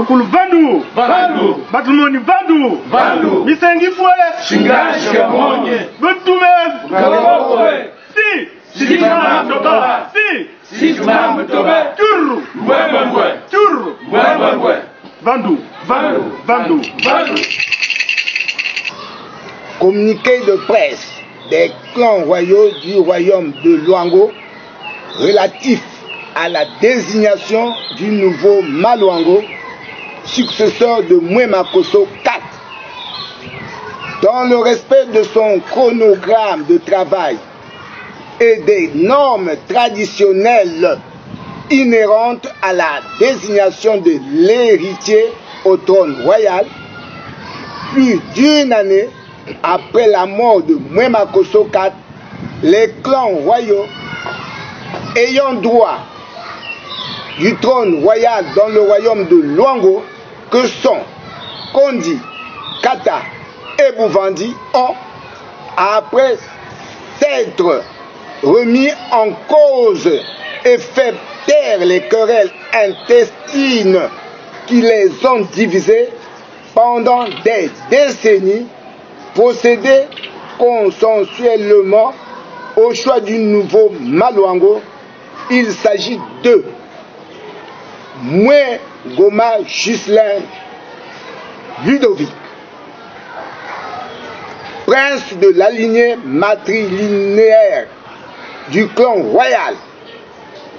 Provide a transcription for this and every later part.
Sukulu Vandu. Vandu. Batumoni Vandu. Vandu. Misengi Fue. Shingashi Kamonye. Butume. Kalokwe. Si. Situmam Toba. Si. Situmam Toba. Churru. Mwemwe. Churru. Mwemwe. Vandu. Vandu. Vandu. Vandu. Communiqué de presse des clans royaux du royaume de Luango relatif à la désignation du nouveau Maluango, successeur de Mwemakoso IV. Dans le respect de son chronogramme de travail et des normes traditionnelles inhérentes à la désignation de l'héritier au trône royal, plus d'une année après la mort de Mwemakoso IV, les clans royaux ayant droit du trône royal dans le royaume de Luango, que sont Kondi, Kata et Bouvandi, ont, après s'être remis en cause et fait taire les querelles intestines qui les ont divisés pendant des décennies, procédé consensuellement au choix du nouveau Maluango. Il s'agit de Moué Goma Ghislain Ludovic, prince de la lignée matrilinéaire du clan royal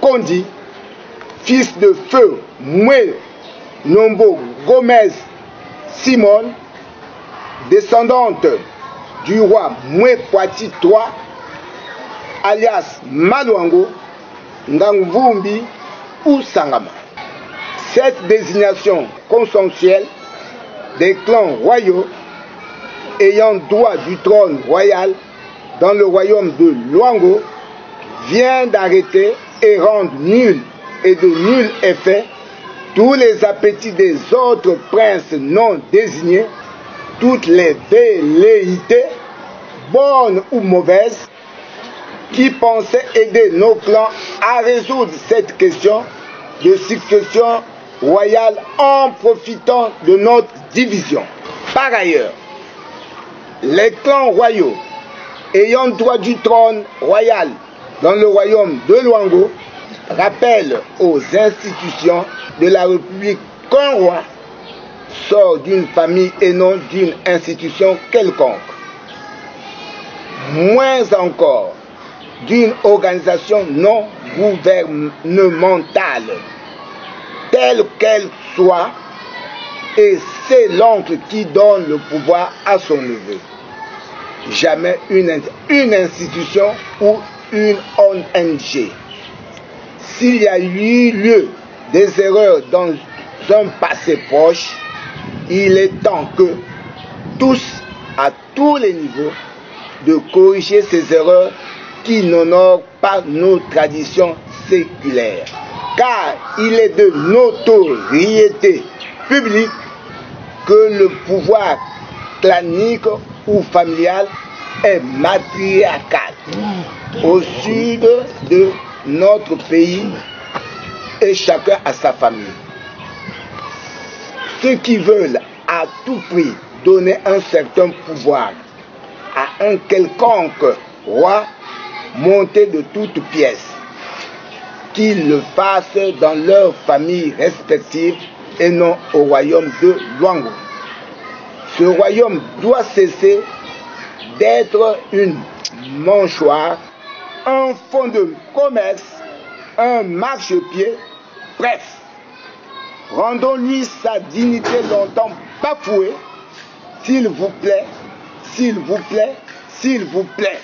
Kondi, fils de feu Moué Nombo Gomez Simone, descendante du roi Moué Poiti III, alias Maluango, Ngangvumbi ou Sangama. Cette désignation consensuelle des clans royaux ayant droit du trône royal dans le royaume de Luango vient d'arrêter et rendre nul et de nul effet tous les appétits des autres princes non désignés, toutes les velléités, bonnes ou mauvaises, qui pensaient aider nos clans à résoudre cette question de succession royale en profitant de notre division. Par ailleurs, les clans royaux ayant droit du trône royal dans le royaume de Luango rappellent aux institutions de la République qu'un roi sort d'une famille et non d'une institution quelconque, moins encore d'une organisation non gouvernementale, telle qu'elle soit, et c'est l'oncle qui donne le pouvoir à son neveu. Jamais une institution ou une ONG. S'il y a eu lieu des erreurs dans un passé proche, il est temps que tous, à tous les niveaux, de corriger ces erreurs qui n'honorent pas nos traditions séculaires. Car il est de notoriété publique que le pouvoir clanique ou familial est matriarcal au sud de notre pays et chacun a sa famille. Ceux qui veulent à tout prix donner un certain pouvoir à un quelconque roi monté de toutes pièces, qu'ils le fassent dans leurs familles respectives et non au royaume de Luango. Ce royaume doit cesser d'être une mâchoire, un fonds de commerce, un marchepied, bref. Rendons-lui sa dignité longtemps bafouée, s'il vous plaît, s'il vous plaît, s'il vous plaît.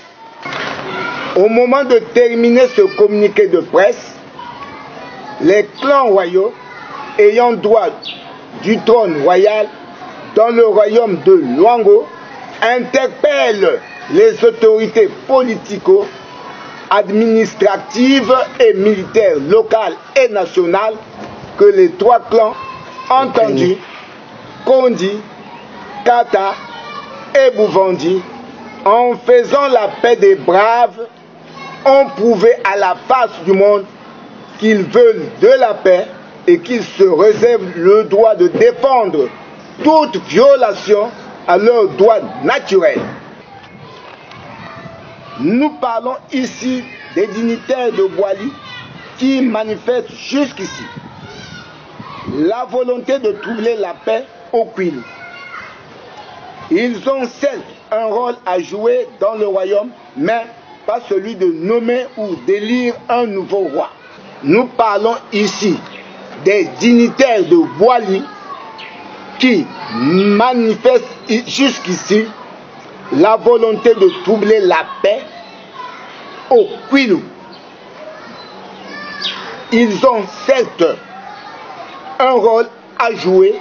Au moment de terminer ce communiqué de presse, les clans royaux ayant droit du trône royal dans le royaume de Luango interpellent les autorités politico-administratives et militaires locales et nationales que les trois clans entendus, Kondi, Kata et Bouvandi, en faisant la paix des braves, ont prouvé à la face du monde qu'ils veulent de la paix et qu'ils se réservent le droit de défendre toute violation à leurs droits naturels. Nous parlons ici des dignitaires de Boali qui manifestent jusqu'ici la volonté de troubler la paix au Kwilu. Ils ont certes un rôle à jouer dans le royaume, mais pas celui de nommer ou d'élire un nouveau roi. Nous parlons ici des dignitaires de Boali qui manifestent jusqu'ici la volonté de troubler la paix au Kwilu. Ils ont certes un rôle à jouer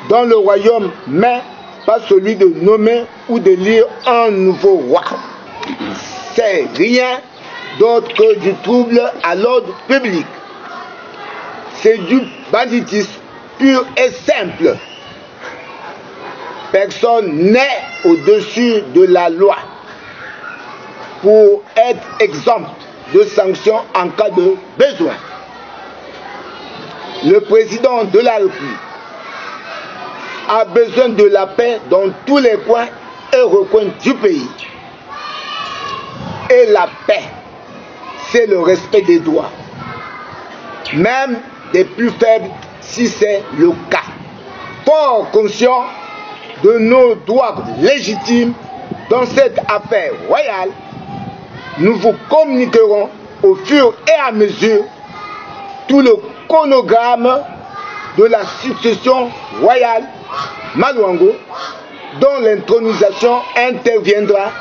dans le royaume, mais pas celui de nommer ou d'élire un nouveau roi. C'est rien d'autre que du trouble à l'ordre public. C'est du banditisme pur et simple. Personne n'est au-dessus de la loi pour être exempt de sanctions en cas de besoin. Le président de la République a besoin de la paix dans tous les coins et recoins du pays. Et la paix, c'est le respect des droits, même des plus faibles si c'est le cas. Fort conscient de nos droits légitimes dans cette affaire royale, nous vous communiquerons au fur et à mesure tout le chronogramme de la succession royale Maluango, dont l'intronisation interviendra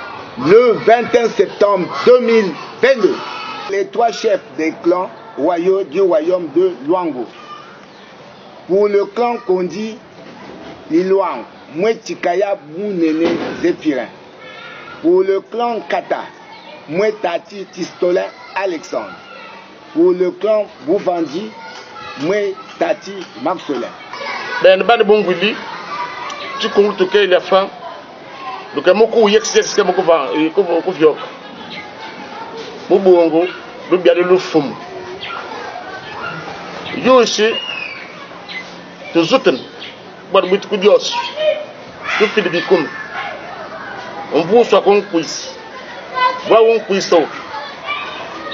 le 21 septembre 2022. Les trois chefs des clans royaux du royaume de Luango. Pour le clan Kondi Liluang, Mwetikaya Mounene Zéphirin. Pour le clan Kata, Mwetati Tistolin Alexandre. Pour le clan Bouvandi, Mwetati Marcelin. Ben bani bonguli, tu comptes que il a faim. Donc moko yex que moko va ko fiok. Bo bongo, do bia de lo fum. Yo ici, de zouten, bar muito ku dios. Do fili bi kum. On vous soit con quiz. Va on quiz to.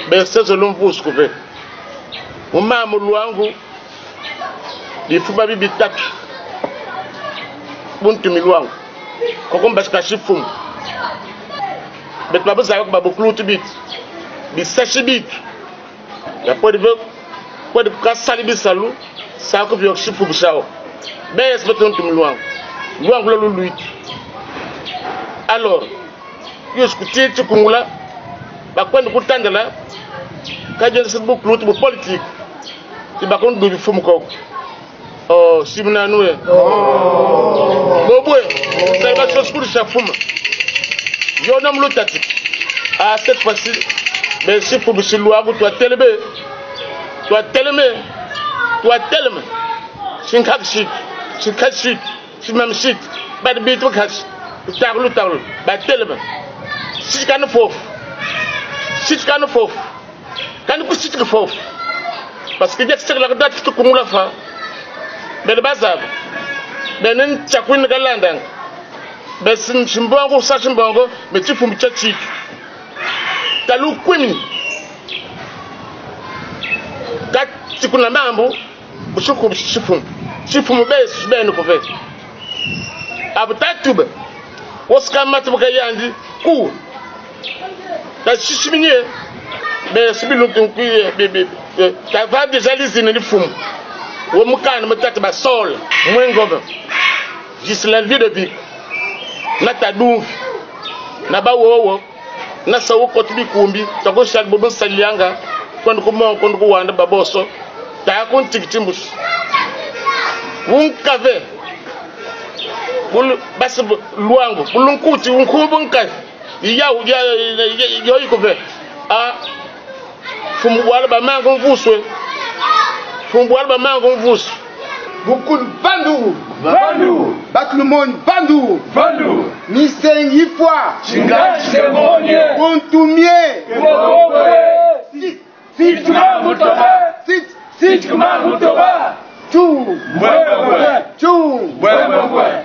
Ben c'est selon vous ce que fait. Mon maman Luango, les fous babi bitak. Bon tu me Luango. Quand parce que chifum. Mais pas besoin de babu clou bit. Bi sachi bit. La pode kasali bi salu, ça que vieux chifum chao. Ben est-ce que tu me Luango. Luango le lui. Alors, yo scuti tu kungula. Ba kwenda kutandala. Kaje se bu clou politique. Tu vas contre du fou ko. Oh, si vous n'avez pas. Boboué, ça va se pour chaque femme. Je n'aime le tati. Ah, cette fois-ci, mais si vous me loi, vous doit tellement. Toi tellement. C'est un cap shit. C'est un shit. C'est même shit. Pas de bête au cash. Tarlo. Bah tellement. Si tu ne faux. Quand vous si tu faux. Parce que dès que c'est la date que nous la faisons. Mais le bazar, mais non, tu as qu'une galande. Mais si tu me vois, ça je me vois, mais tu peux me tchachi. Tu as l'eau queen. Quand tu connais mambo, je coupe chiffon. Chiffon me baisse, je vais nous faire. Après tout, Oscar Matubagayandi, court. Tu as chichiminé, mais si tu bébé, tu as déjà les inés de fou. Ou mukana metata ba sol mwengobe gisela vie de vie na tadou na ba wowo na sawo kotibi kumbi tako shal bobo salianga kondo ko wanda baboso ta kon tikitimbus won kave bul bas luango bulun kuti won ko bon kai yaw yo ko ve a fum wala ba mangon vuswe Beaucoup de Bandou. Bat le monde Bandou. Miseng Yifwa. Chingash Kemonye. Kontumie. Sit. Sichikumaru Toba. Chou. Bwe. Chou. Bwe.